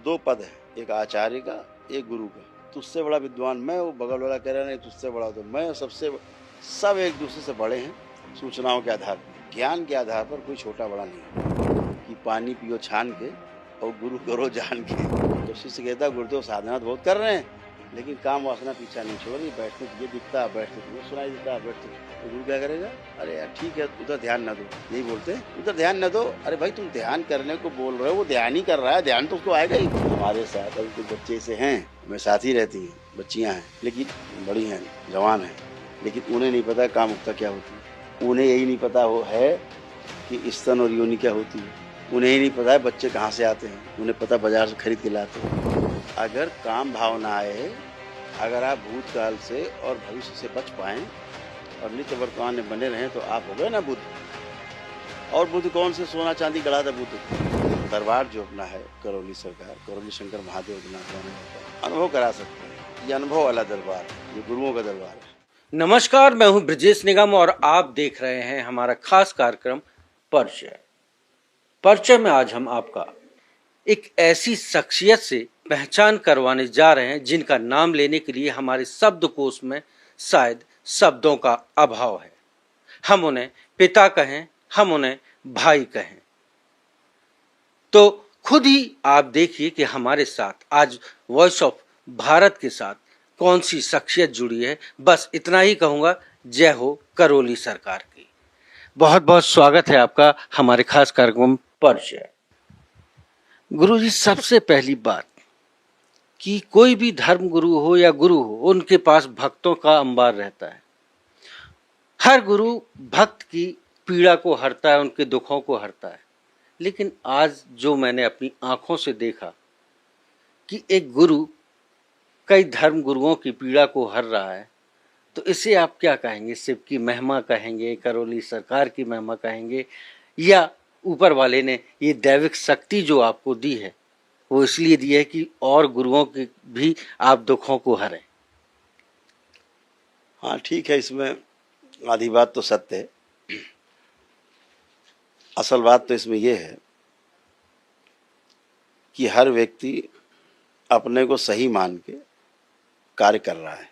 दो पद है, एक आचार्य का, एक गुरु का। तुझसे बड़ा विद्वान मैं, वो बगल वाला कह रहा नहीं तुझसे बड़ा तो मैं, सब एक दूसरे से बड़े हैं सूचनाओं के आधार पर, ज्ञान के आधार पर कोई छोटा बड़ा नहीं कि पानी पियो छान के और गुरु करो जान के। तो शिष्य कहता गुरुदेव साधना बहुत कर रहे हैं लेकिन काम वासना पीछा नहीं छोड़ रही, बैठते ये दिखता है, बैठते तुम्हें सुनाई देता है, बैठते तो गुरु क्या करेगा, अरे यार ठीक है उधर ध्यान न दो, यही बोलते हैं उधर ध्यान न दो। अरे भाई तुम ध्यान करने को बोल रहे हो, वो ध्यान ही कर रहा है, ध्यान तो उसको आएगा ही। हमारे साथ अभी कुछ बच्चे से हैं, हमें साथ ही रहती हैं, बच्चियाँ हैं लेकिन बड़ी हैं, जवान हैं, लेकिन उन्हें नहीं पता कामुकता क्या होती है, उन्हें यही नहीं पता वो है कि स्तन और योनि क्या होती है, उन्हें ही नहीं पता है बच्चे कहाँ से आते हैं, उन्हें पता बाजार से खरीद के लाते हैं। अगर काम भावना आए, अगर आप भूतकाल से और भविष्य से बच पाएं और नित्य वर्तमान में बने रहें तो आप हो गए ना बुद्ध। और बुद्ध कौन से सोना चांदी गढ़ा था बुद्ध? दरबार जो अपना है करौली सरकार, करौली शंकर महादेव के नाम अनुभव करा सकते हैं। ये अनुभव वाला दरबार है, ये गुरुओं का दरबार है। नमस्कार, मैं हूं ब्रजेश निगम और आप देख रहे हैं हमारा खास कार्यक्रम परिचय में आज हम आपका एक ऐसी शख्सियत से पहचान करवाने जा रहे हैं जिनका नाम लेने के लिए हमारे शब्दकोश में शायद शब्दों का अभाव है। हम उन्हें पिता कहें, हम उन्हें भाई कहें, तो खुद ही आप देखिए कि हमारे साथ आज वॉइस ऑफ भारत के साथ कौन सी शख्सियत जुड़ी है। बस इतना ही कहूँगा, जय हो करौली सरकार की। बहुत बहुत स्वागत है आपका हमारे खास कार्यक्रम परिचय। गुरुजी, सबसे पहली बात कि कोई भी धर्म गुरु हो या गुरु हो, उनके पास भक्तों का अंबार रहता है। हर गुरु भक्त की पीड़ा को हरता है, उनके दुखों को हरता है। लेकिन आज जो मैंने अपनी आंखों से देखा कि एक गुरु कई धर्म गुरुओं की पीड़ा को हर रहा है, तो इसे आप क्या कहेंगे? शिव की महिमा कहेंगे, करौली सरकार की महिमा कहेंगे, या ऊपर वाले ने ये दैविक शक्ति जो आपको दी है वो इसलिए दी है कि और गुरुओं की भी आप दुखों को हरें? हाँ ठीक है, इसमें आधी बात तो सत्य है। असल बात तो इसमें यह है कि हर व्यक्ति अपने को सही मान के कार्य कर रहा है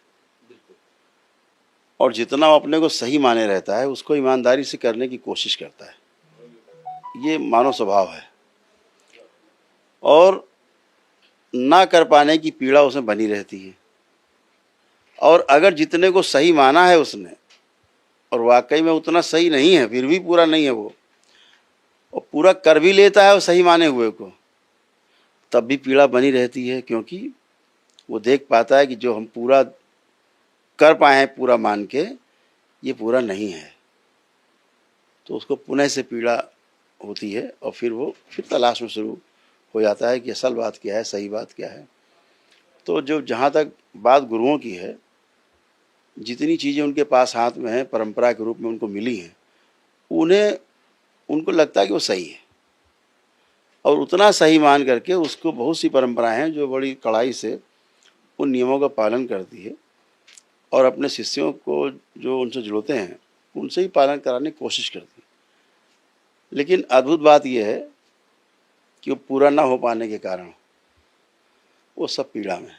और जितना वो अपने को सही माने रहता है उसको ईमानदारी से करने की कोशिश करता है। ये मानव स्वभाव है और ना कर पाने की पीड़ा उसमें बनी रहती है। और अगर जितने को सही माना है उसने और वाकई में उतना सही नहीं है, फिर भी पूरा नहीं है वो, और पूरा कर भी लेता है वो सही माने हुए को, तब भी पीड़ा बनी रहती है, क्योंकि वो देख पाता है कि जो हम पूरा कर पाए हैं पूरा मान के, ये पूरा नहीं है, तो उसको पुनः से पीड़ा होती है और फिर वो तलाश में शुरू हो जाता है कि असल बात क्या है, सही बात क्या है। तो जो जहाँ तक बात गुरुओं की है, जितनी चीज़ें उनके पास हाथ में हैं, परंपरा के रूप में उनको मिली हैं, उनको लगता है कि वो सही है और उतना सही मान करके उसको बहुत सी परंपराएं हैं जो बड़ी कड़ाई से उन नियमों का पालन करती है और अपने शिष्यों को जो उनसे जुड़ते हैं उनसे ही पालन कराने की कोशिश करती है। लेकिन अद्भुत बात यह है कि वो पूरा ना हो पाने के कारण वो सब पीड़ा में।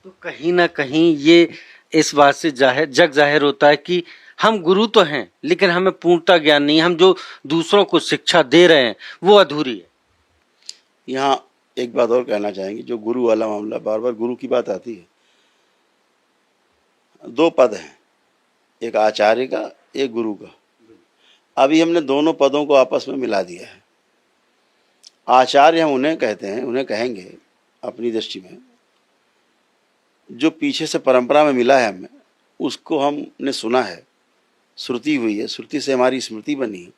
तो कहीं ना कहीं ये इस बात से जग जाहिर होता है कि हम गुरु तो हैं लेकिन हमें पूर्णता ज्ञान नहीं, हम जो दूसरों को शिक्षा दे रहे हैं वो अधूरी है। यहाँ एक बात और कहना चाहेंगे, जो गुरु वाला मामला, बार बार गुरु की बात आती है। दो पद हैं, एक आचार्य का, एक गुरु का। अभी हमने दोनों पदों को आपस में मिला दिया है। आचार्य हम उन्हें कहते हैं, उन्हें कहेंगे अपनी दृष्टि में जो पीछे से परंपरा में मिला है हमें, उसको हमने सुना है, श्रुति हुई है, श्रुति से हमारी स्मृति बनी है,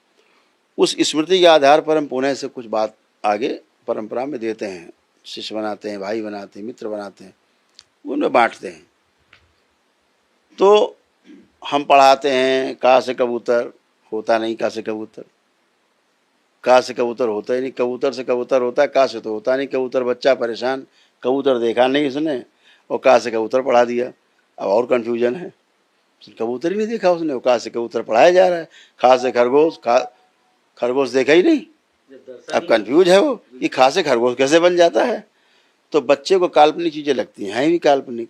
उस स्मृति के आधार पर हम पुनः से कुछ बात आगे परंपरा में देते हैं, शिष्य बनाते हैं, भाई बनाते हैं, मित्र बनाते हैं, उनमें बांटते हैं। तो हम पढ़ाते हैं का से कबूतर होता नहीं, का से कबूतर, का से कबूतर होता ही नहीं, कबूतर से कबूतर होता है, का से तो होता नहीं। कबूतर बच्चा परेशान, कबूतर देखा नहीं उसने और का से कबूतर पढ़ा दिया। अब और कन्फ्यूजन है, कबूतर ही नहीं देखा उसने, का से कबूतर पढ़ाया जा रहा है। खा से खरगोश, खरगोश देखा ही नहीं, अब कन्फ्यूज है वो कि खा से खरगोश कैसे बन जाता है। तो बच्चे को काल्पनिक चीज़ें लगती हैं भी काल्पनिक।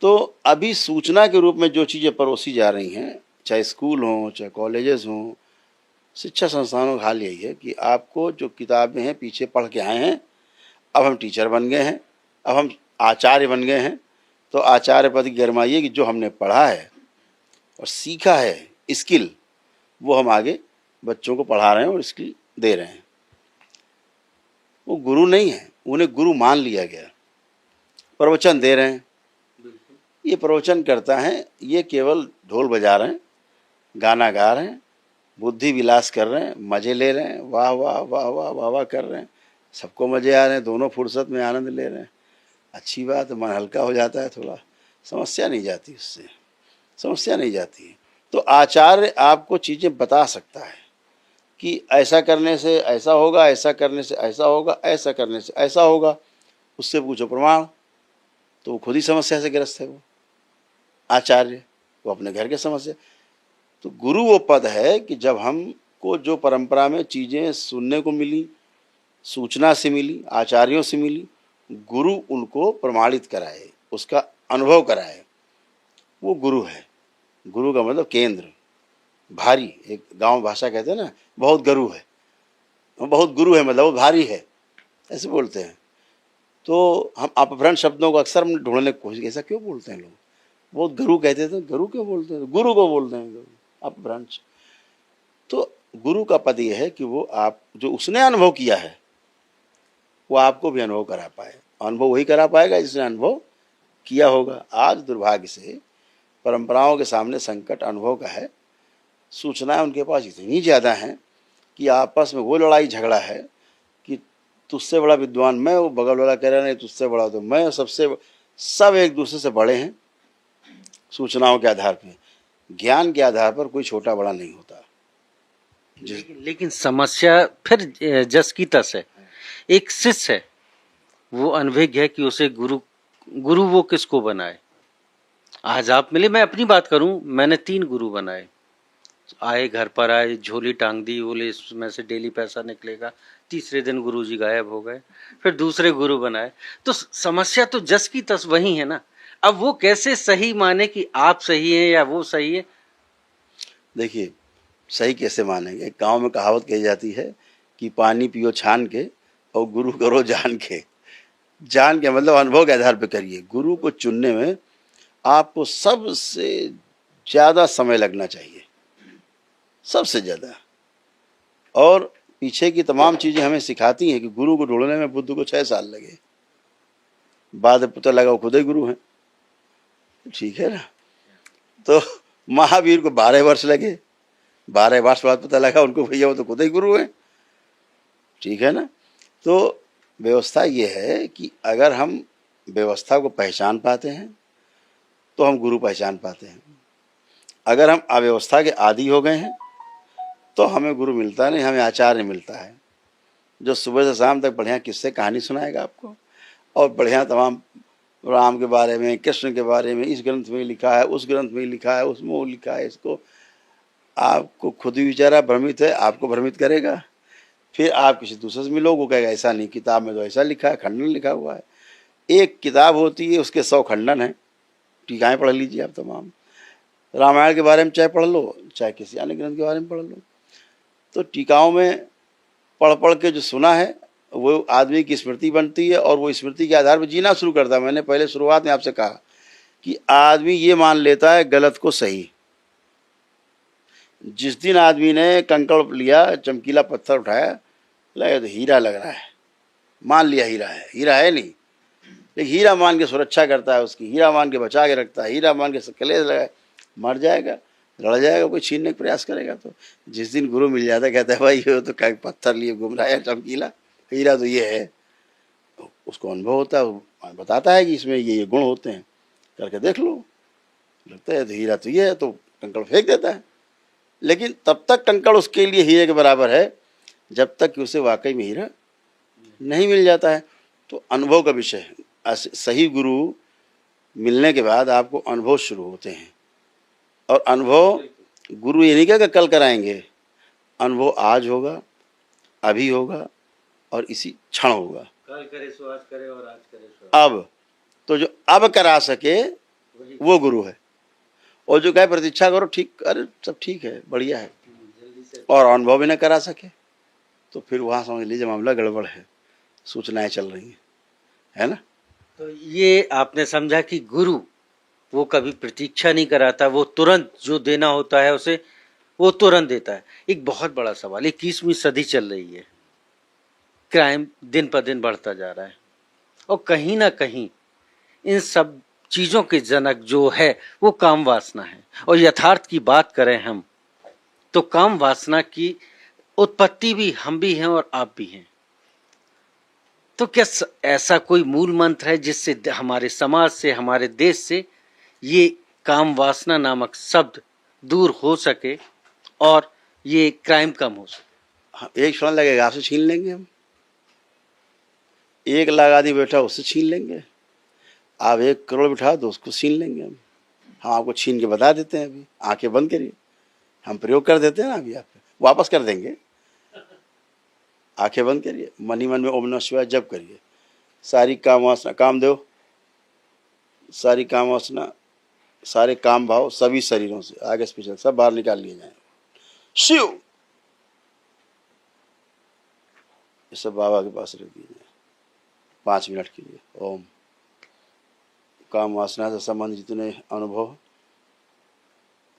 तो अभी सूचना के रूप में जो चीज़ें परोसी जा रही हैं, चाहे स्कूल हों, चाहे कॉलेजेस हों, शिक्षा संस्थानों का हाल यही है कि आपको जो किताबें हैं पीछे पढ़ के आए हैं, अब हम टीचर बन गए हैं, अब हम आचार्य बन गए हैं, तो आचार्य पद की गरिमा ये कि जो हमने पढ़ा है और सीखा है स्किल, वो हम आगे बच्चों को पढ़ा रहे हैं और स्किल दे रहे हैं। वो गुरु नहीं है, उन्हें गुरु मान लिया गया। प्रवचन दे रहे हैं, ये प्रवचन करता है, ये केवल ढोल बजा रहे हैं, गाना गा रहे हैं, बुद्धि विलास कर रहे हैं, मज़े ले रहे हैं, वाह वाह वाह वाह वाह वाह कर रहे हैं, सबको मज़े आ रहे हैं, दोनों फुर्सत में आनंद ले रहे हैं। अच्छी बात, मन हल्का हो जाता है, थोड़ा समस्या नहीं जाती, उससे समस्या नहीं जाती है। तो आचार्य आपको चीज़ें बता सकता है कि ऐसा करने से ऐसा होगा, ऐसा करने से ऐसा होगा, ऐसा करने से ऐसा होगा। उससे पूछो प्रमाण, तो वो खुद ही समस्या से ग्रस्त है। वो आचार्य वो अपने घर के समस्या। तो गुरु वो पद है कि जब हमको जो परंपरा में चीज़ें सुनने को मिली, सूचना से मिली, आचार्यों से मिली, गुरु उनको प्रमाणित कराए, उसका अनुभव कराए, वो गुरु है। गुरु का मतलब केंद्र, भारी। एक गांव भाषा कहते हैं ना, बहुत गुरु है, बहुत गुरु है मतलब वो भारी है, ऐसे बोलते हैं। तो हम अपभ्रंश शब्दों को अक्सर हम ढूंढने की कोशिश, ऐसा क्यों बोलते हैं लोग, बहुत गुरु कहते थे, गुरु क्यों बोलते हैं, गुरु को बोलते हैं अपभ्रंश। तो गुरु का पद यह है कि वो आप जो उसने अनुभव किया है वो आपको भी अनुभव करा पाए। अनुभव वही करा पाएगा जिसने अनुभव किया होगा। आज दुर्भाग्य से परंपराओं के सामने संकट अनुभव का है। सूचनाएं उनके पास इतनी ज़्यादा हैं कि आपस में वो लड़ाई झगड़ा है कि तुझसे बड़ा विद्वान मैं, वो बगल वाला कह रहा नहीं तुझसे बड़ा तो मैं, सब एक दूसरे से बड़े हैं। सूचनाओं के आधार पर, ज्ञान के आधार पर कोई छोटा बड़ा नहीं होता। लेकिन समस्या फिर जस की तस है। एक शिष्य है, वो अनभिज्ञ है कि उसे गुरु वो किसको बनाए। आज आप मिले, मैं अपनी बात करूं, मैंने 3 गुरु बनाए। आए, घर पर आए, झोली टांग दी, बोले इसमें से डेली पैसा निकलेगा। तीसरे दिन गुरुजी गायब हो गए। फिर दूसरे गुरु बनाए। तो समस्या तो जस की तस वही है ना। अब वो कैसे सही माने कि आप सही हैं या वो सही है। देखिए, सही कैसे मानेंगे। गांव में कहावत कही जाती है कि पानी पियो छान के और गुरु करो जान के। जान के मतलब अनुभव के आधार पर करिए। गुरु को चुनने में आपको सबसे ज़्यादा समय लगना चाहिए, सबसे ज़्यादा। और पीछे की तमाम चीज़ें हमें सिखाती हैं कि गुरु को ढूंढने में बुद्ध को 6 साल लगे, बाद पता लगा वो खुद ही गुरु हैं। ठीक है ना। तो महावीर को 12 वर्ष लगे, 12 वर्ष बाद पता लगा उनको भैया वो तो खुद ही गुरु हैं। ठीक है ना। तो व्यवस्था ये है कि अगर हम व्यवस्था को पहचान पाते हैं तो हम गुरु पहचान पाते हैं। अगर हम अव्यवस्था के आदी हो गए हैं तो हमें गुरु मिलता नहीं, हमें आचार्य मिलता है, जो सुबह से शाम तक बढ़िया किस्से कहानी सुनाएगा आपको, और बढ़िया तमाम राम के बारे में, कृष्ण के बारे में, इस ग्रंथ में लिखा है, उस ग्रंथ में लिखा है, उसमें वो लिखा है। इसको आपको खुद ही बेचारा भ्रमित है, आपको भ्रमित करेगा। फिर आप किसी दूसरे से मिलोगे, वो कहेगा ऐसा नहीं, किताब में तो ऐसा लिखा है, खंडन लिखा हुआ है। एक किताब होती है, उसके 100 खंडन है। टीकाएँ पढ़ लीजिए आप तमाम। रामायण के बारे में चाहे पढ़ लो, चाहे किसी अन्य ग्रंथ के बारे में पढ़ लो। तो टीकाओं में पढ़ पढ़ के जो सुना है वो आदमी की स्मृति बनती है, और वो स्मृति के आधार पर जीना शुरू करता है। मैंने पहले शुरुआत में आपसे कहा कि आदमी ये मान लेता है गलत को सही। जिस दिन आदमी ने कंकड़ लिया, चमकीला पत्थर उठाया, लगा तो हीरा लग रहा है, मान लिया हीरा है, हीरा है नहीं, लेकिन हीरा मान के सुरक्षा करता है उसकी, हीरा मान के बचा के रखता है, हीरा मान के कलेश लगाए, मर जाएगा, लड़ जाएगा, कोई छीनने का प्रयास करेगा। तो जिस दिन गुरु मिल जाता है, कहता है भाई ये तो पत्थर लिए घूम रहा है चमकीला, हीरा तो ये है। तो उसको अनुभव होता है, बताता है कि इसमें ये गुण होते हैं, करके देख लो, लगता है तो हीरा तो ये है, तो कंकड़ फेंक देता है। लेकिन तब तक कंकड़ उसके लिए हीरे के बराबर है जब तक कि उसे वाकई में हीरा नहीं मिल जाता है। तो अनुभव का विषय है। सही गुरु मिलने के बाद आपको अनुभव शुरू होते हैं, और अनुभव गुरु ये नहीं कहेगा कल कराएंगे, अनुभव आज होगा, अभी होगा और इसी क्षण होगा। कल करे सो आज करे और आज करे सो अब तो जो अब करा सके वही वो गुरु है, और जो कहे प्रतीक्षा करो ठीक, अरे सब ठीक है बढ़िया है, जल्दी से और अनुभव भी न करा सके तो फिर वहां समझ लीजिए मामला गड़बड़ है, सूचनाएं चल रही हैं, है ना। तो ये आपने समझा कि गुरु वो कभी प्रतीक्षा नहीं कराता, वो तुरंत जो देना होता है उसे वो तुरंत देता है। एक बहुत बड़ा सवाल, 21वीं सदी चल रही है, क्राइम दिन पर दिन बढ़ता जा रहा है और कहीं ना कहीं इन सब चीजों के जनक जो है वो काम वासना है। और यथार्थ की बात करें हम तो काम वासना की उत्पत्ति भी हम भी हैं और आप भी हैं। तो क्या ऐसा कोई मूल मंत्र है जिससे हमारे समाज से, हमारे देश से ये काम वासना नामक शब्द दूर हो सके और ये क्राइम कम हो सके? हाँ, एक क्षण लगेगा आपसे छीन लेंगे हम, 1 लाख आदमी बैठा उससे छीन लेंगे, आप 1 करोड़ बिठा दो उसको छीन लेंगे हम आपको छीन के बता देते हैं, अभी आंखें बंद करिए, हम प्रयोग कर देते हैं ना, अभी आप वापस कर देंगे। आंखें बंद करिए, मन ही मन में ओम नमः शिवाय जप करिए, सारी काम वासना, कामदेव, सारी काम वासना, सारे काम भाव सभी शरीरों से आगे से पीछे सब बाहर निकाल लिए जाए। शिव, ये सब बाबा के पास रख दिए जाए 5 मिनट के लिए। ओम। काम वासना से संबंध जितने अनुभव,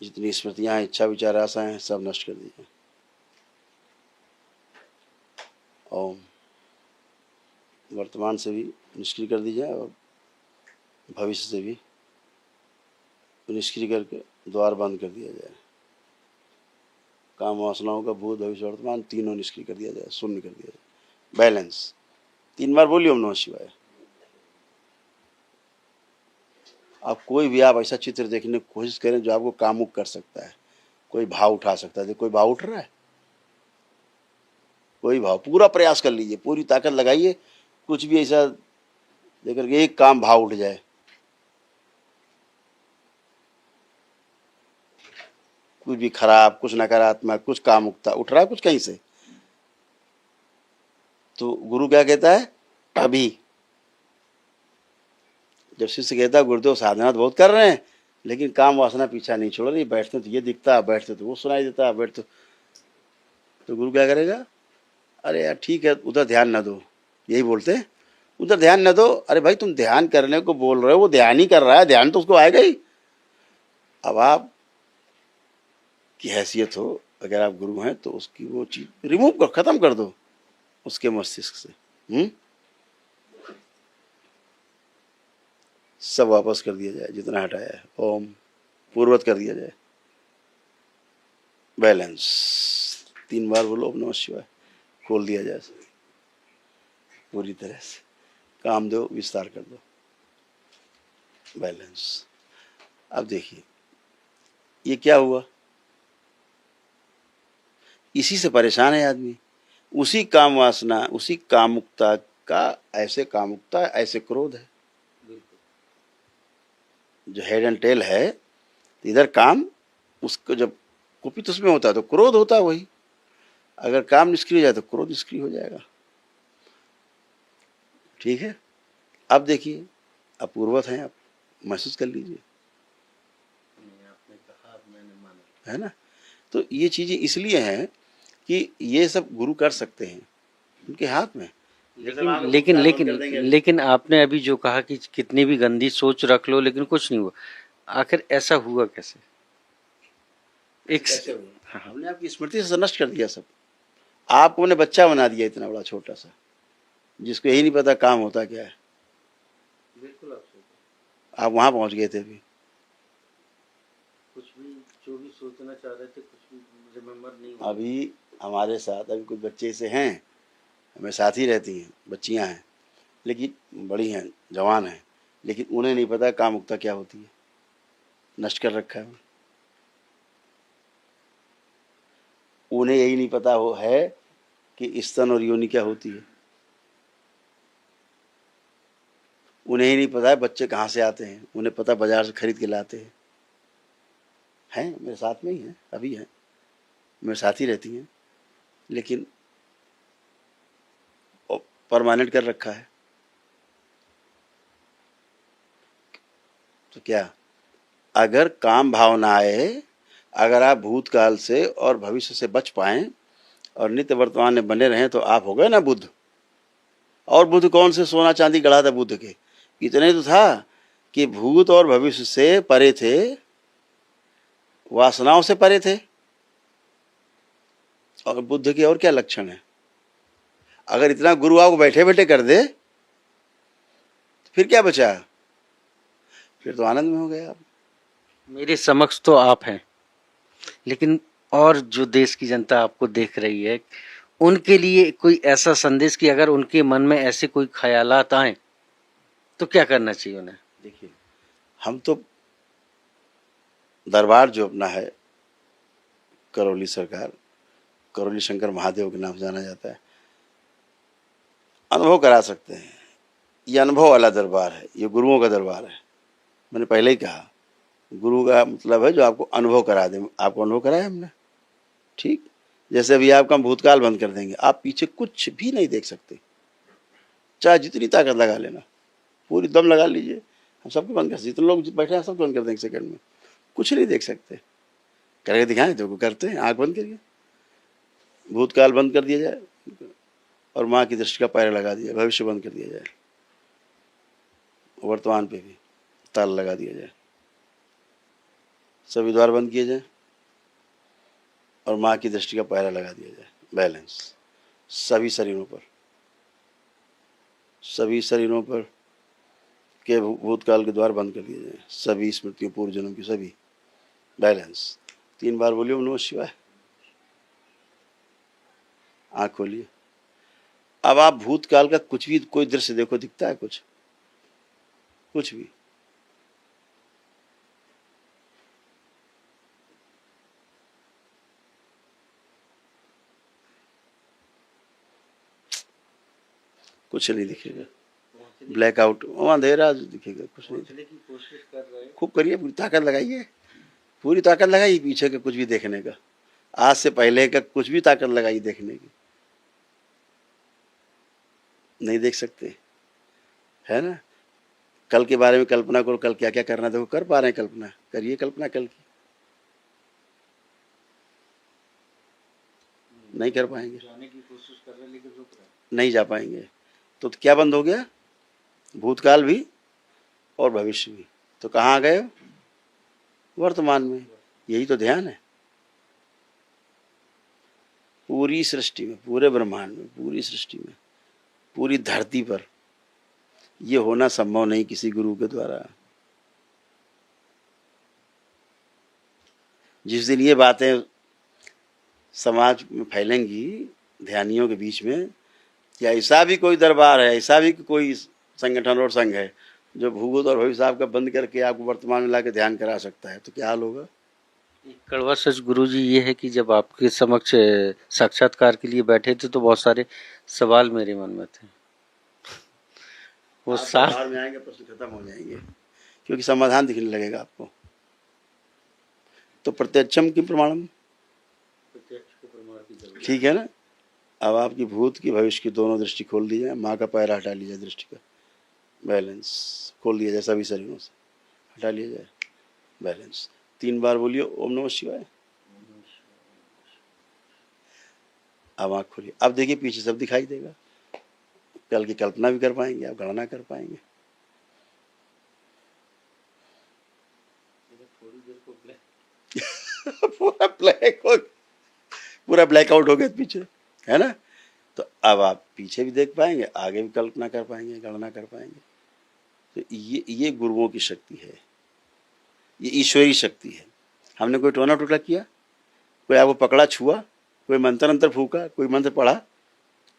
जितनी स्मृतियां, इच्छा विचार आशाएं हैं, सब नष्ट कर दीजिए। ओम। वर्तमान से भी निष्क्रिय कर दीजिए और भविष्य से भी निष्क्रिय करके द्वार बंद कर दिया जाए। काम वासनाओं का भूत भविष्य वर्तमान तीनों निष्क्रिय कर दिया जाए, शून्य कर दिया जाए, बैलेंस। 3 बार बोलिए ओम नमः शिवाय। आप कोई भी आप ऐसा चित्र देखने की कोशिश करें जो आपको कामुक कर सकता है, कोई भाव उठा सकता है। कोई भाव उठ रहा है, कोई भाव, पूरा प्रयास कर लीजिए, पूरी ताकत लगाइए, कुछ भी ऐसा लेकर के एक काम भाव उठ जाए। कुछ भी खराब, कुछ नकारात्मक, कुछ कामुकता उठ रहा है कुछ कहीं से, तो गुरु क्या कहता है, अभी। जब शिष्य कहता है गुरुदेव साधना तो बहुत कर रहे हैं लेकिन काम वासना पीछा नहीं छोड़ रही, बैठते तो ये दिखता, बैठते तो वो सुनाई देता, बैठते तो गुरु क्या करेगा, अरे यार ठीक है उधर ध्यान न दो, यही बोलते हैं, उधर ध्यान न दो। अरे भाई तुम ध्यान करने को बोल रहे हो, वो ध्यान ही कर रहा है, ध्यान तो उसको आएगा ही। अब आप की हैसियत हो, अगर आप गुरु हैं तो उसकी वो चीज रिमूव कर, खत्म कर दो उसके मस्तिष्क से। सब वापस कर दिया जाए, जितना हटाया है। ओम पूर्वत कर दिया जाए, बैलेंस। 3 बार बोलो ओम नमः शिवाय, खोल दिया जाए पूरी तरह से, काम दो, विस्तार कर दो, बैलेंस। अब देखिए ये क्या हुआ, इसी से परेशान है आदमी, उसी काम वासना, उसी कामुकता का, ऐसे कामुकता ऐसे क्रोध है जो हेड एंड टेल है। इधर काम, उसको जब कुपित उसमें होता है तो क्रोध होता है वही, अगर काम निष्क्रिय हो जाए तो क्रोध निष्क्रिय हो जाएगा। ठीक है, अब देखिए अपूर्वत हैं आप, महसूस कर लीजिए, आपने कहा मैंने माना, है ना। तो ये चीजें इसलिए हैं कि ये सब गुरु कर सकते हैं, उनके हाथ में। लेकिन आपने अभी जो कहा कि कितनी भी गंदी सोच रख लो लेकिन कुछ नहीं हुआ, आखिर ऐसा हुआ कैसे? हाँ, हमने आपकी स्मृति से नष्ट कर दिया सब, आपको हमने बच्चा बना दिया इतना बड़ा छोटा सा, जिसको यही नहीं पता काम होता क्या है। बिल्कुल आप वहां पहुंच गए थे, अभी कुछ भी जो भी सोचना चाह रहे थे कुछ भी रिमेम्बर नहीं। अभी हमारे साथ अभी कुछ बच्चे से हैं, हमें साथ ही रहती हैं, बच्चियां हैं लेकिन बड़ी हैं, जवान हैं, लेकिन उन्हें नहीं पता कामुकता क्या होती है, नष्ट कर रखा है उन्हें यही नहीं पता हो है कि स्तन और योनि क्या होती है, उन्हें ही नहीं पता है बच्चे कहाँ से आते हैं, उन्हें पता बाजार से खरीद के लाते हैं मेरे साथ में ही हैं, अभी हैं मेरे साथ ही रहती हैं, लेकिन परमानेंट कर रखा है। तो क्या अगर काम भावना आए, अगर आप भूतकाल से और भविष्य से बच पाएं और नित्य वर्तमान में बने रहें तो आप हो गए ना बुद्ध। और बुद्ध कौन से सोना चांदी गढ़ा था बुद्ध के? इतने तो था कि भूत और भविष्य से परे थे, वासनाओं से परे थे। और बुद्ध के और क्या लक्षण है? अगर इतना गुरु आपको बैठे बैठे कर दे तो फिर क्या बचा? फिर तो आनंद में हो गए आप। मेरे समक्ष तो आप हैं, लेकिन और जो देश की जनता आपको देख रही है, उनके लिए कोई ऐसा संदेश कि अगर उनके मन में ऐसे कोई ख्यालात आए तो क्या करना चाहिए उन्हें? देखिए, हम तो दरबार जो अपना है करौली सरकार, करौली शंकर महादेव के नाम से जाना जाता है, अनुभव करा सकते हैं। ये अनुभव वाला दरबार है, ये गुरुओं का दरबार है। मैंने पहले ही कहा, गुरु का मतलब है जो आपको अनुभव करा दे। आपको अनुभव कराया हमने, ठीक। जैसे अभी आपका भूतकाल बंद कर देंगे, आप पीछे कुछ भी नहीं देख सकते, चाहे जितनी ताकत लगा लेना, पूरी दम लगा लीजिए, हम सबको बंद कर, जितने लोग बैठे हैं सब बंद कर देंगे सेकंड में, कुछ नहीं देख सकते। करके दिखाएं तो करते हैं, आंख बंद करिए, भूतकाल बंद कर दिया जाए और माँ की दृष्टि का पैर लगा दिया, भविष्य बंद कर दिया जाए, वर्तमान पे भी ताला लगा दिया जाए, सभी द्वार बंद किए जाए और माँ की दृष्टि का पैरा लगा दिया जाए। बैलेंस सभी शरीरों पर के भूतकाल के द्वार बंद कर दिए जाए, सभी स्मृतियों पूर्व जन्म की सभी। बैलेंस 3 बार बोलिए ओम नमः शिवाय। आँख खोलिए। अब आप भूतकाल का कुछ भी कोई दृश्य देखो, दिखता है कुछ? कुछ भी। कुछ नहीं दिखेगा, ब्लैकआउट, अंधेरा दिखेगा, कुछ नहीं। खूब करिए, पूरी ताकत लगाइए, पूरी ताकत लगाइए पीछे का कुछ भी देखने का, आज से पहले का कुछ भी ताकत लगाइए देखने की। नहीं देख सकते, है ना? कल के बारे में कल्पना करो, कल क्या क्या करना, देखो कर पा रहे हैं कल्पना, करिए कल्पना कल की। नहीं कर पाएंगे, जाने की कोशिश कर रहे लेकिन रुक रहे, नहीं जा पाएंगे। तो क्या बंद हो गया? भूतकाल भी और भविष्य भी। तो कहाँ गए? वर्तमान में। यही तो ध्यान है। पूरी सृष्टि में, पूरे ब्रह्मांड में, पूरी सृष्टि में, पूरी धरती पर ये होना संभव नहीं किसी गुरु के द्वारा। जिस दिन ये बातें समाज में फैलेंगी, ध्यानियों के बीच में, कि ऐसा भी कोई दरबार है, ऐसा भी कोई संगठन और संघ है जो भूगोल और भविष्य आपका बंद करके आपको वर्तमान में लाके ध्यान करा सकता है, तो क्या हाल होगा? एक कड़वा सच गुरु जी ये है कि जब आपके समक्ष साक्षात्कार के लिए बैठे थे तो बहुत सारे सवाल मेरे मन में थे। वो सवाल में आएंगे, प्रश्न खत्म हो जाएंगे, क्योंकि समाधान दिखने लगेगा आपको। तो प्रत्यक्षम की प्रमाणम, ठीक है ना? अब आपकी भूत की भविष्य की दोनों दृष्टि खोल दी जाए, माँ का पैर हटा लिया जाए, दृष्टि का बैलेंस खोल दिया जाए, सभी शरीरों से हटा लिया जाए, बैलेंस। 3 बार बोलिए ओम नमः शिवाय। अब आँख खोलिए। अब देखिए पीछे सब दिखाई देगा, कल की कल्पना भी कर पाएंगे आप, गणना कर पाएंगे। पूरा ब्लैक हो, पूरा ब्लैकआउट हो गया पीछे, है ना? तो अब आप पीछे भी देख पाएंगे, आगे भी कल्पना कर पाएंगे, गणना कर पाएंगे। तो ये गुरुओं की शक्ति है, ये ईश्वरीय शक्ति है। हमने कोई टोना टोटला किया, कोई आपको पकड़ा छुआ, कोई मंत्र अंतर फूका, कोई मंत्र पढ़ा,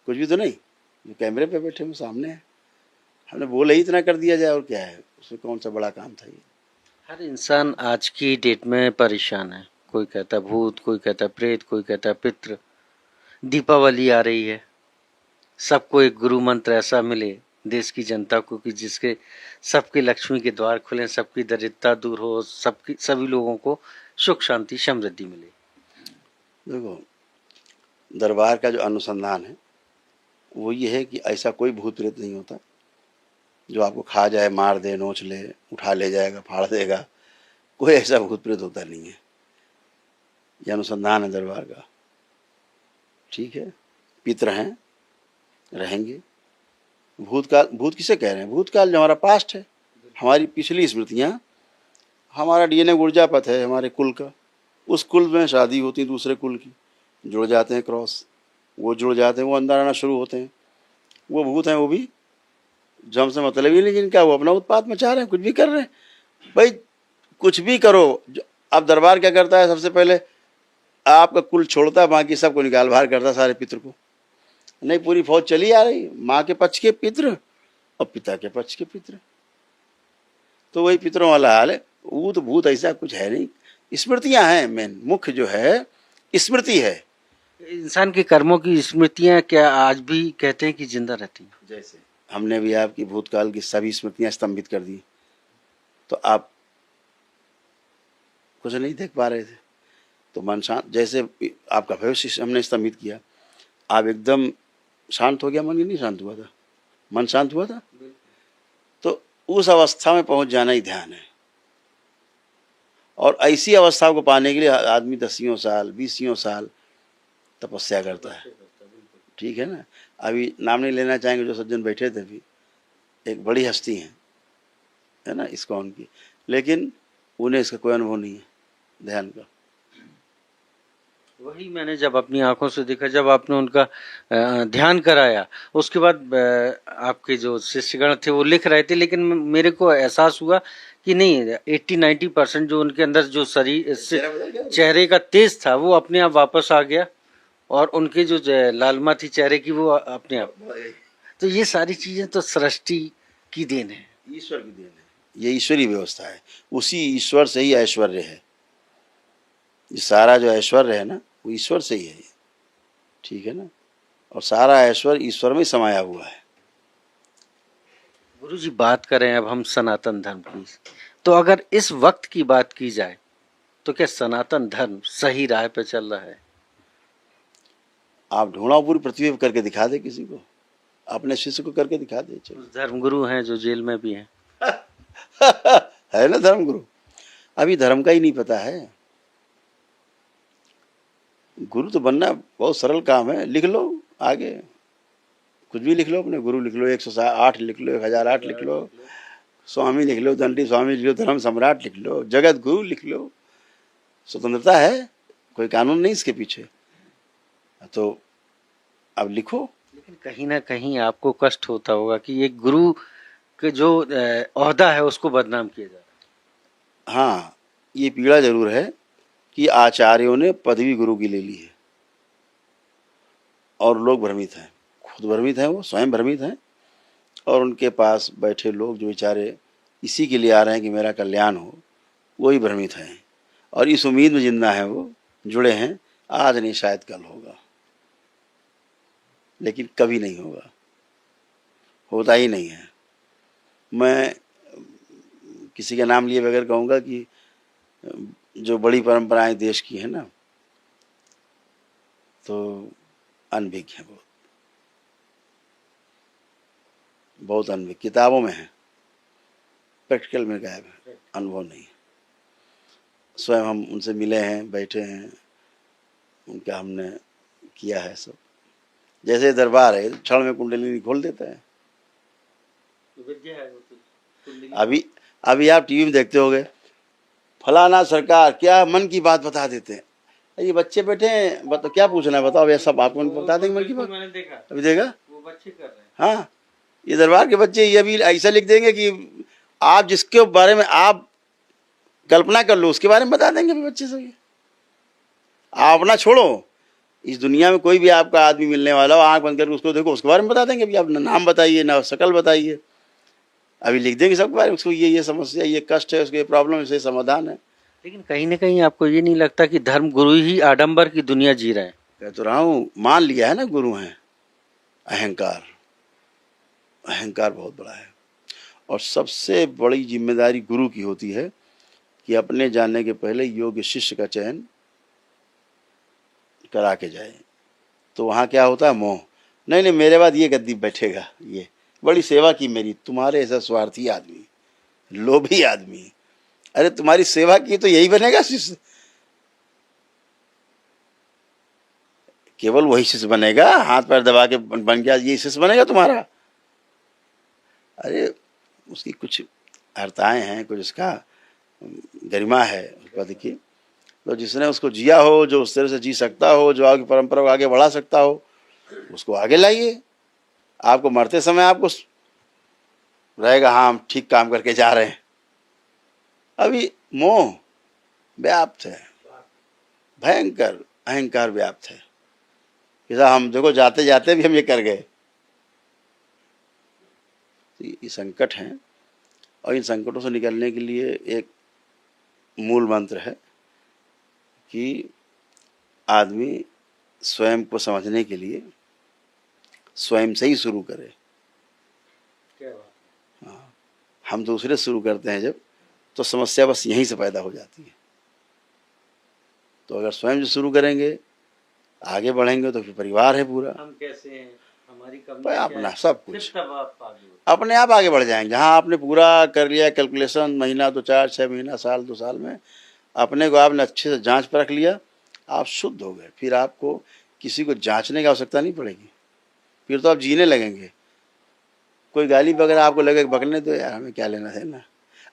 कुछ भी तो नहीं। जो कैमरे पे बैठे हम सामने हैं, हमने बोले ही इतना कर दिया जाए, और क्या है उसमें? कौन सा बड़ा काम था ये? हर इंसान आज की डेट में परेशान है। कोई कहता है भूत, कोई कहता है प्रेत, कोई कहता है पितृ। दीपावली आ रही है, सबको एक गुरु मंत्र ऐसा मिले देश की जनता को कि जिसके सबके लक्ष्मी के द्वार खुले, सबकी दरिद्रता दूर हो, सबकी सभी लोगों को सुख शांति समृद्धि मिले। देखो, दरबार का जो अनुसंधान है वो ये है कि ऐसा कोई भूत प्रेत नहीं होता जो आपको खा जाए, मार दे, नोच ले, उठा ले जाएगा, फाड़ देगा। कोई ऐसा भूत प्रेत होता नहीं है। ये अनुसंधान है दरबार का। ठीक है, पितर हैं, रहेंगे। भूतकाल, भूत किसे कह रहे हैं? भूतकाल जो हमारा पास्ट है, हमारी पिछली स्मृतियाँ, हमारा डीएनए ऊर्जापथ है हमारे कुल का। उस कुल में शादी होती है दूसरे कुल की, जुड़ जाते हैं क्रॉस, वो जुड़ जाते हैं, वो अंदर आना शुरू होते हैं। वो भूत हैं, वो भी जो हमसे मतलब ही नहीं जिनका, वो अपना उत्पात मचा रहे हैं, कुछ भी कर रहे हैं। भाई कुछ भी करो। अब दरबार क्या करता है? सबसे पहले आपका कुल छोड़ता है, बाकी सबको निकाल बाहर करता है, सारे पितृ को। नहीं, पूरी फौज चली आ रही, माँ के पक्ष के पितृ और पिता के पक्ष के पितृ। तो वही पितरों वाला हाल है। वो तो भूत ऐसा कुछ है नहीं, स्मृतियां हैं। मेन मुख्य जो है स्मृति है। इंसान के कर्मों की स्मृतियां क्या आज भी कहते हैं कि जिंदा रहती हैं? जैसे हमने भी आपकी भूतकाल की सभी स्मृतियां स्तंभित कर दी, तो आप कुछ नहीं देख पा रहे थे, तो मन शांत। जैसे आपका भविष्य हमने स्तंभित किया, आप एकदम शांत हो गया, मन ही नहीं शांत हुआ था, मन शांत हुआ था। तो उस अवस्था में पहुंच जाना ही ध्यान है। और ऐसी अवस्था को पाने के लिए आदमी 10 साल 20 साल तपस्या करता है। ठीक है ना। अभी नाम नहीं लेना चाहेंगे, जो सज्जन बैठे थे अभी, एक बड़ी हस्ती है ना इस्कॉन की, लेकिन उन्हें इसका कोई अनुभव नहीं है ध्यान का। वही मैंने जब अपनी आंखों से देखा, जब आपने उनका ध्यान कराया, उसके बाद आपके जो शिष्यगण थे वो लिख रहे थे, लेकिन मेरे को एहसास हुआ कि नहीं, 80-90% जो उनके अंदर जो शरीर चेहरे का तेज था वो अपने आप वापस आ गया, और उनके जो लालिमा थी चेहरे की वो अपने आप। तो ये सारी चीजें तो सृष्टि की देन है, ईश्वर की देन है। ये ईश्वरी व्यवस्था है। उसी ईश्वर से ही ऐश्वर्य है। ये सारा जो ऐश्वर्य है ना, वो ईश्वर से ही है। ठीक है ना। और सारा ऐश्वर्य ईश्वर में समाया हुआ है। गुरु जी, बात करें अब हम सनातन धर्म की, तो अगर इस वक्त की बात की जाए तो क्या सनातन धर्म सही राह पे चल रहा है? आप ढूंढा पूरी पृथ्वी पर करके दिखा दे, किसी को, अपने शिष्य को करके दिखा दे। धर्मगुरु हैं जो जेल में भी हैं। है ना धर्मगुरु। अभी धर्म का ही नहीं पता है। गुरु तो बनना बहुत सरल काम है। लिख लो आगे, कुछ भी लिख लो, अपने गुरु लिख लो, 108 लिख लो, 1008 लिख लो, स्वामी लिख लो, दंडी स्वामी लिख लो, धर्म सम्राट लिख लो, जगत गुरु लिख लो। स्वतंत्रता है, कोई कानून नहीं इसके पीछे। तो अब लिखो। लेकिन कहीं ना कहीं आपको कष्ट होता होगा कि एक गुरु के जो ओहदा है उसको बदनाम किया जा रहा है। हाँ, ये पीड़ा जरूर है कि आचार्यों ने पदवी गुरु की ले ली है और लोग भ्रमित हैं, खुद भ्रमित हैं, वो स्वयं भ्रमित हैं। और उनके पास बैठे लोग जो बेचारे इसी के लिए आ रहे हैं कि मेरा कल्याण हो, वही भ्रमित हैं और इस उम्मीद में जिंदा हैं, वो जुड़े हैं। आज नहीं शायद कल होगा, लेकिन कभी नहीं होगा, होता ही नहीं है। मैं किसी का नाम लिए बगैर कहूँगा कि जो बड़ी परंपराएं देश की हैं ना, तो अनभिज्ञ है, बहुत अनभिज्ञ। किताबों में है, प्रैक्टिकल में गायब है, अनुभव नहीं है। स्वयं हम उनसे मिले हैं, बैठे हैं, उनका हमने किया है सब। जैसे दरबार है, क्षण में कुंडलिनी खोल देता है। अभी आप टीवी में देखते होंगे, फलाना सरकार क्या मन की बात बता देते हैं। ये बच्चे बैठे हैं, बताओ क्या पूछना है, बताओ, ये सब आपको बता देंगे मन की बात। मैंने देखा, अभी देखा वो बच्चे कर रहे हैं। हाँ, ये दरबार के बच्चे ये अभी ऐसा लिख देंगे कि आप जिसके बारे में आप कल्पना कर लो उसके बारे में बता देंगे बच्चे से। आप अपना छोड़ो, इस दुनिया में कोई भी आपका आदमी मिलने वाला हो, आंख बंद करके उसको देखो, उसके बारे में बता देंगे। अभी आप नाम बताइए, ना शक्ल बताइए, अभी लिख देंगे सबके बारे में। उसको ये समस्या, ये कष्ट है, उसके प्रॉब्लम, इससे समाधान है। लेकिन कहीं ना कहीं आपको ये नहीं लगता कि धर्म गुरु ही आडंबर की दुनिया जी रहे हैं? कह तो रहा हूँ, मान लिया है ना गुरु हैं। अहंकार, अहंकार बहुत बड़ा है। और सबसे बड़ी जिम्मेदारी गुरु की होती है कि अपने जानने के पहले योग्य शिष्य का चयन करा के जाए। तो वहाँ क्या होता है? मोह। नहीं नहीं, मेरे बाद ये गद्दी बैठेगा, ये बड़ी सेवा की मेरी, तुम्हारे ऐसा स्वार्थी आदमी, लोभी आदमी, अरे तुम्हारी सेवा की तो यही बनेगा शिष्य, केवल वही शिष्य बनेगा, हाथ पैर दबा के बन गया ये शिष्य बनेगा तुम्हारा? अरे उसकी कुछ अर्ताएं हैं, कुछ उसका गरिमा है उस पद की, तो जिसने उसको जिया हो, जो उस तरह से जी सकता हो, जो आगे परंपरा को आगे बढ़ा सकता हो, उसको आगे लाइए। आपको मरते समय आपको रहेगा हाँ हम ठीक काम करके जा रहे हैं। अभी मोह व्याप्त है, भयंकर अहंकार व्याप्त है, जैसा हम देखो जाते जाते भी हम ये कर गए। ये संकट हैं, और इन संकटों से निकलने के लिए एक मूल मंत्र है कि आदमी स्वयं को समझने के लिए स्वयं से ही शुरू करे। हाँ, हम दूसरे शुरू करते हैं जब, तो समस्या बस यहीं से पैदा हो जाती है। तो अगर स्वयं से शुरू करेंगे, आगे बढ़ेंगे, तो फिर परिवार है पूरा। हम कैसे हैं, हमारी अपना सब कुछ अपने आप आगे बढ़ जाएंगे। हाँ, आपने पूरा कर लिया कैलकुलेशन, महीना तो 4-6 महीना, साल 2 साल में अपने को आपने अच्छे से जांच परख लिया, आप शुद्ध हो गए। फिर आपको किसी को जांचने की आवश्यकता नहीं पड़ेगी, फिर तो आप जीने लगेंगे। कोई गाली वगैरह आपको लगे बकने दो यार, हमें क्या लेना देना।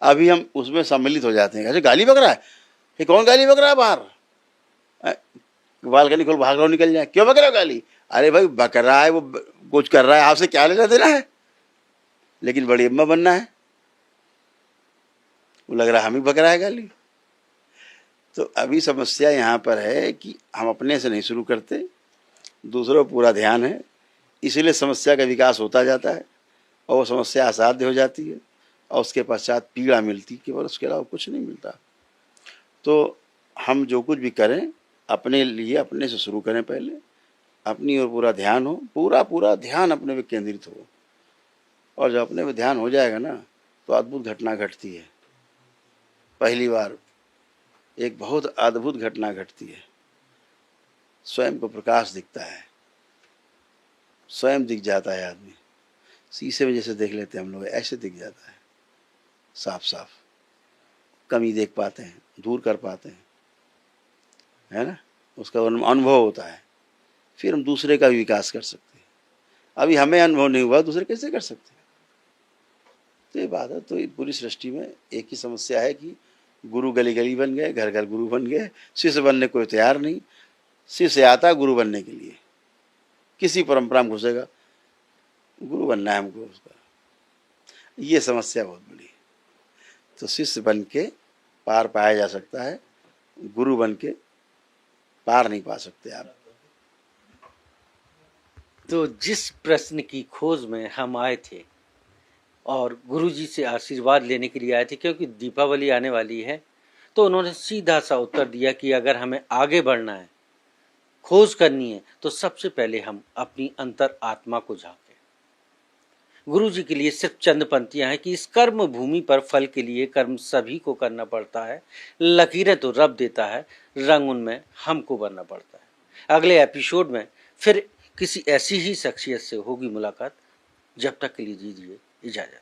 अभी हम उसमें सम्मिलित हो जाते हैं, ऐसे गाली बक रहा है, ये कौन गाली बक रहा है बाहर, बालकनी खोल भाग रहा निकल जाए, क्यों बक रहा हो गाली? अरे भाई बक रहा है, वो कुछ कर रहा है, आपसे क्या लेना देना है, लेकिन बड़ी अम्मा बनना है, वो लग रहा है हम ही बक रहा है गाली। तो अभी समस्या यहाँ पर है कि हम अपने से नहीं शुरू करते, दूसरों पर पूरा ध्यान है, इसीलिए समस्या का विकास होता जाता है और वो समस्या असाध्य हो जाती है और उसके पश्चात पीड़ा मिलती, केवल उसके अलावा कुछ नहीं मिलता। तो हम जो कुछ भी करें अपने लिए अपने से शुरू करें, पहले अपनी ओर पूरा ध्यान हो, पूरा ध्यान अपने पे केंद्रित हो, और जब अपने पे ध्यान हो जाएगा ना, तो अद्भुत घटना घटती है। पहली बार एक बहुत अद्भुत घटना घटती है, स्वयं को प्रकाश दिखता है, स्वयं दिख जाता है आदमी, शीशे में जैसे देख लेते हैं हम लोग, ऐसे दिख जाता है साफ साफ, कमी देख पाते हैं, दूर कर पाते हैं, है ना, उसका अनुभव होता है। फिर हम दूसरे का भी विकास कर सकते हैं। अभी हमें अनुभव नहीं हुआ, दूसरे कैसे कर सकते हैं? तो ये बात है। तो पूरी सृष्टि में एक ही समस्या है कि गुरु गली गली बन गए, घर घर गुरु बन गए, शिष्य बनने कोई तैयार नहीं। शिष्य आता है गुरु बनने के लिए, किसी परंपरा में घुसेगा, गुरु बनना है हमको उसका, ये समस्या बहुत बड़ी है। तो शिष्य बन के पार पाया जा सकता है, गुरु बन के पार नहीं पा सकते आप। तो जिस प्रश्न की खोज में हम आए थे और गुरुजी से आशीर्वाद लेने के लिए आए थे, क्योंकि दीपावली आने वाली है, तो उन्होंने सीधा सा उत्तर दिया कि अगर हमें आगे बढ़ना है, खोज करनी है, तो सबसे पहले हम अपनी अंतर आत्मा को झांकें। गुरुजी के लिए सिर्फ चंद पंक्तियां हैं कि इस कर्म भूमि पर फल के लिए कर्म सभी को करना पड़ता है, लकीरें तो रब देता है, रंग उनमें हमको भरना पड़ता है। अगले एपिसोड में फिर किसी ऐसी ही शख्सियत से होगी मुलाकात। जब तक के लिए दीजिए इजाजत।